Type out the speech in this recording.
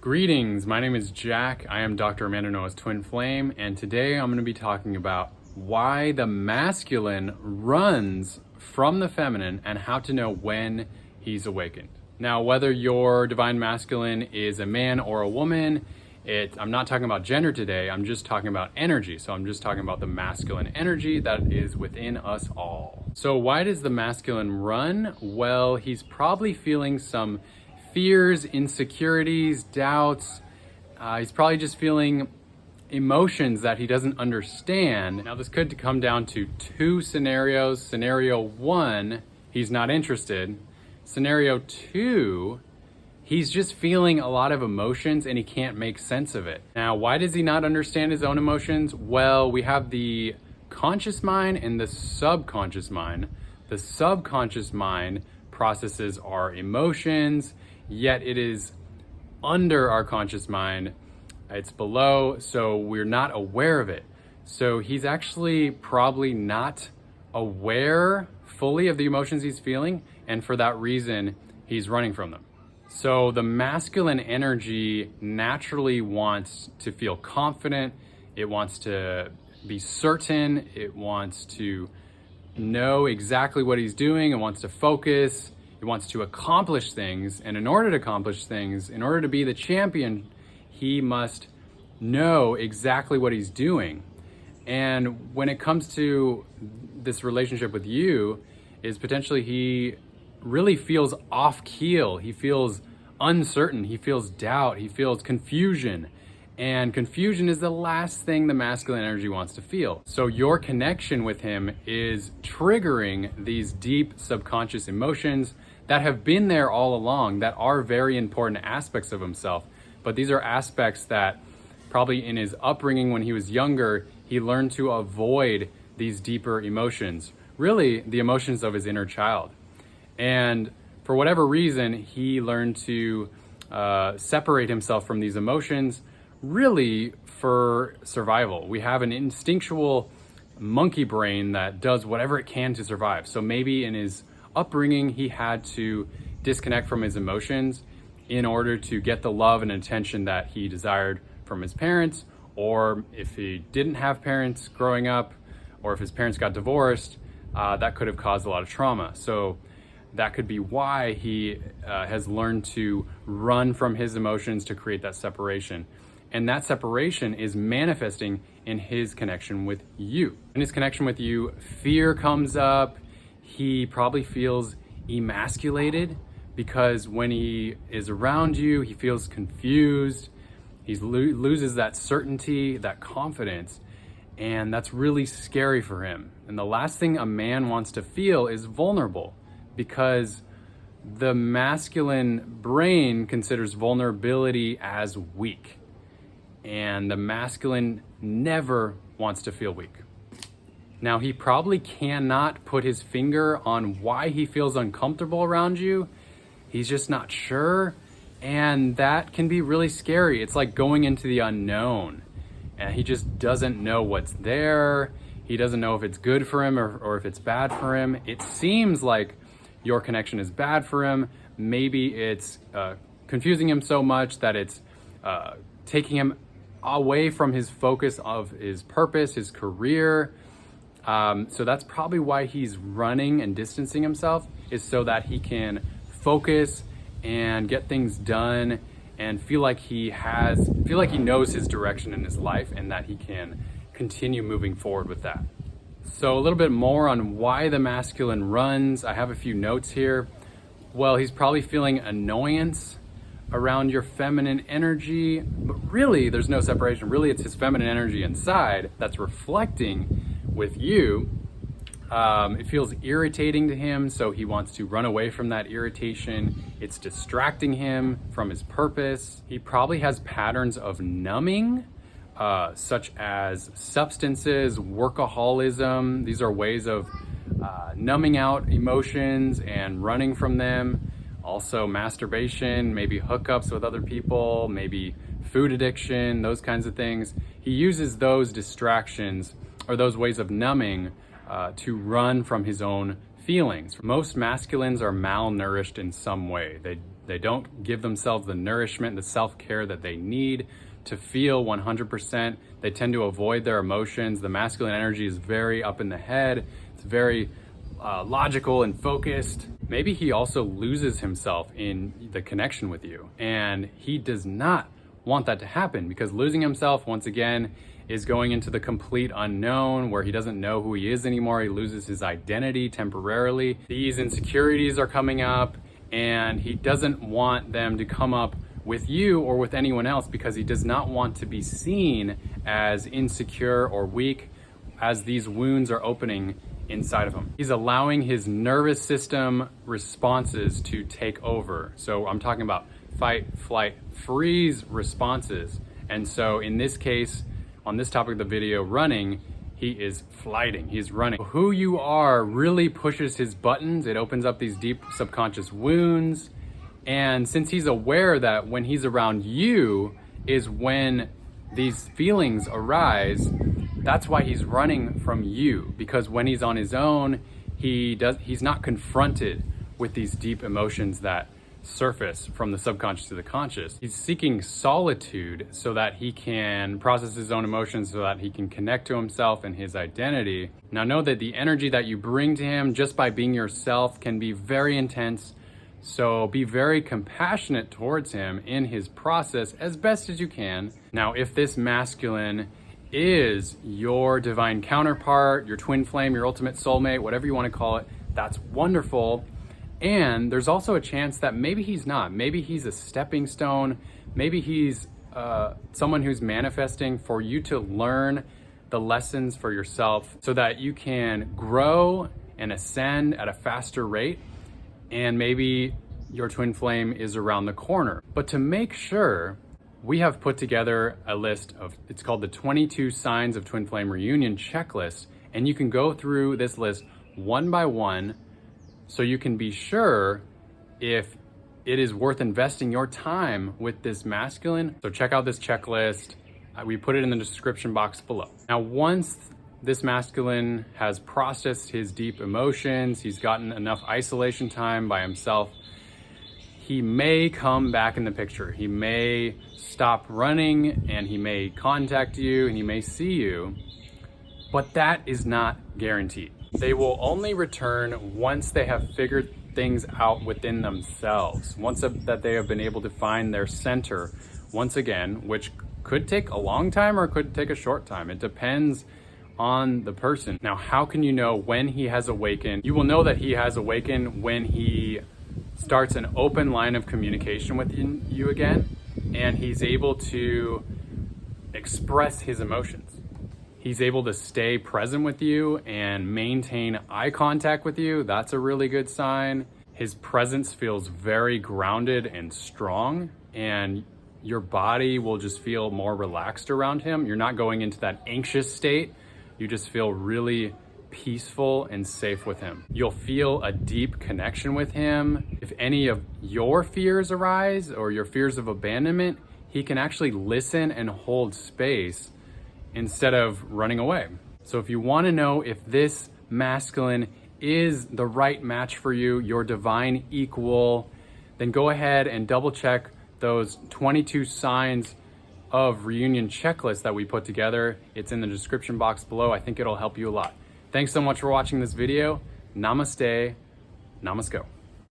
Greetings, my name is Jack. I am Dr. Amanda Noah's twin flame, and today I'm going to be talking about why the masculine runs from the feminine and how to know when he's awakened. Now, whether your divine masculine is a man or a woman, I'm not talking about gender today, I'm just talking about energy. So I'm just talking about the masculine energy that is within us all. So why does the masculine run? Well, he's probably feeling some fears, insecurities, doubts. He's probably just feeling emotions that he doesn't understand. Now, this could come down to two scenarios. Scenario one, he's not interested. Scenario two, he's just feeling a lot of emotions and he can't make sense of it. Now, why does he not understand his own emotions? Well, we have the conscious mind and the subconscious mind. The subconscious mind processes our emotions, yet it is under our conscious mind. It's below, so we're not aware of it. So he's actually probably not aware fully of the emotions he's feeling, and for that reason, he's running from them. So the masculine energy naturally wants to feel confident, it wants to be certain, it wants to know exactly what he's doing, it wants to focus, it wants to accomplish things, and in order to accomplish things, in order to be the champion, he must know exactly what he's doing. And when it comes to this relationship with you, is potentially he really feels off keel, he feels uncertain, he feels doubt, he feels confusion. And confusion is the last thing the masculine energy wants to feel. So your connection with him is triggering these deep subconscious emotions that have been there all along, that are very important aspects of himself. But these are aspects that probably in his upbringing when he was younger, he learned to avoid these deeper emotions, really the emotions of his inner child. And for whatever reason, he learned to separate himself from these emotions, really for survival. We have an instinctual monkey brain that does whatever it can to survive. So maybe in his upbringing, he had to disconnect from his emotions in order to get the love and attention that he desired from his parents, or if he didn't have parents growing up, or if his parents got divorced, that could have caused a lot of trauma. So that could be why he has learned to run from his emotions to create that separation. And that separation is manifesting in his connection with you. In his connection with you, fear comes up. He probably feels emasculated because when he is around you, he feels confused. He loses that certainty, that confidence, and that's really scary for him. And the last thing a man wants to feel is vulnerable, because the masculine brain considers vulnerability as weak. And the masculine never wants to feel weak. Now, he probably cannot put his finger on why he feels uncomfortable around you. He's just not sure. And that can be really scary. It's like going into the unknown. And he just doesn't know what's there. He doesn't know if it's good for him or if it's bad for him. It seems like your connection is bad for him. Maybe it's confusing him so much that it's taking him away from his focus of his purpose, his career. So that's probably why he's running and distancing himself, is so that he can focus and get things done and feel like he knows his direction in his life and that he can continue moving forward with that. So a little bit more on why the masculine runs. I have a few notes here. Well, he's probably feeling annoyance around your feminine energy, but really there's no separation. Really, it's his feminine energy inside that's reflecting with you. It feels irritating to him, so he wants to run away from that irritation. It's distracting him from his purpose. He probably has patterns of numbing, such as substances, workaholism. These are ways of numbing out emotions and running from them. Also masturbation, maybe hookups with other people, maybe food addiction, those kinds of things. He uses those distractions or those ways of numbing to run from his own feelings. Most masculines are malnourished in some way. They don't give themselves the nourishment, the self-care that they need to feel 100%. They tend to avoid their emotions. The masculine energy is very up in the head. It's very logical and focused. Maybe he also loses himself in the connection with you, and he does not want that to happen, because losing himself, once again, is going into the complete unknown where he doesn't know who he is anymore. He loses his identity temporarily. These insecurities are coming up, and he doesn't want them to come up with you or with anyone else, because he does not want to be seen as insecure or weak as these wounds are opening inside of him. He's allowing his nervous system responses to take over. So I'm talking about fight, flight, freeze responses. And so in this case, on this topic of the video, running, he is flighting, he's running. Who you are really pushes his buttons. It opens up these deep subconscious wounds. And since he's aware that when he's around you is when these feelings arise, that's why he's running from you. Because when he's on his own, he's not confronted with these deep emotions that surface from the subconscious to the conscious. He's seeking solitude so that he can process his own emotions, so that he can connect to himself and his identity. Now know that the energy that you bring to him just by being yourself can be very intense. So be very compassionate towards him in his process as best as you can. Now, if this masculine is your divine counterpart, your twin flame, your ultimate soulmate, whatever you want to call it, that's wonderful. And there's also a chance that maybe he's not. Maybe he's a stepping stone. Maybe he's someone who's manifesting for you to learn the lessons for yourself so that you can grow and ascend at a faster rate. And maybe your twin flame is around the corner. But to make sure, we have put together a list of, it's called the 22 Signs of Twin Flame Reunion Checklist. And you can go through this list one by one so you can be sure if it is worth investing your time with this masculine. So check out this checklist. We put it in the description box below. Now, once this masculine has processed his deep emotions, he's gotten enough isolation time by himself, he may come back in the picture. He may stop running, and he may contact you, and he may see you, but that is not guaranteed. They will only return once they have figured things out within themselves, once that they have been able to find their center once again, which could take a long time or could take a short time. It depends on the person. Now, how can you know when he has awakened? You will know that he has awakened when he starts an open line of communication with you again, and he's able to express his emotions. He's able to stay present with you and maintain eye contact with you. That's a really good sign. His presence feels very grounded and strong, and your body will just feel more relaxed around him. You're not going into that anxious state. You just feel really peaceful and safe with him. You'll feel a deep connection with him. If any of your fears arise or your fears of abandonment, he can actually listen and hold space instead of running away. So if you want to know if this masculine is the right match for you, your divine equal, then go ahead and double check those 22 signs of reunion checklist that we put together. It's in the description box below. I think it'll help you a lot. Thanks so much for watching this video. Namaste. Namasko.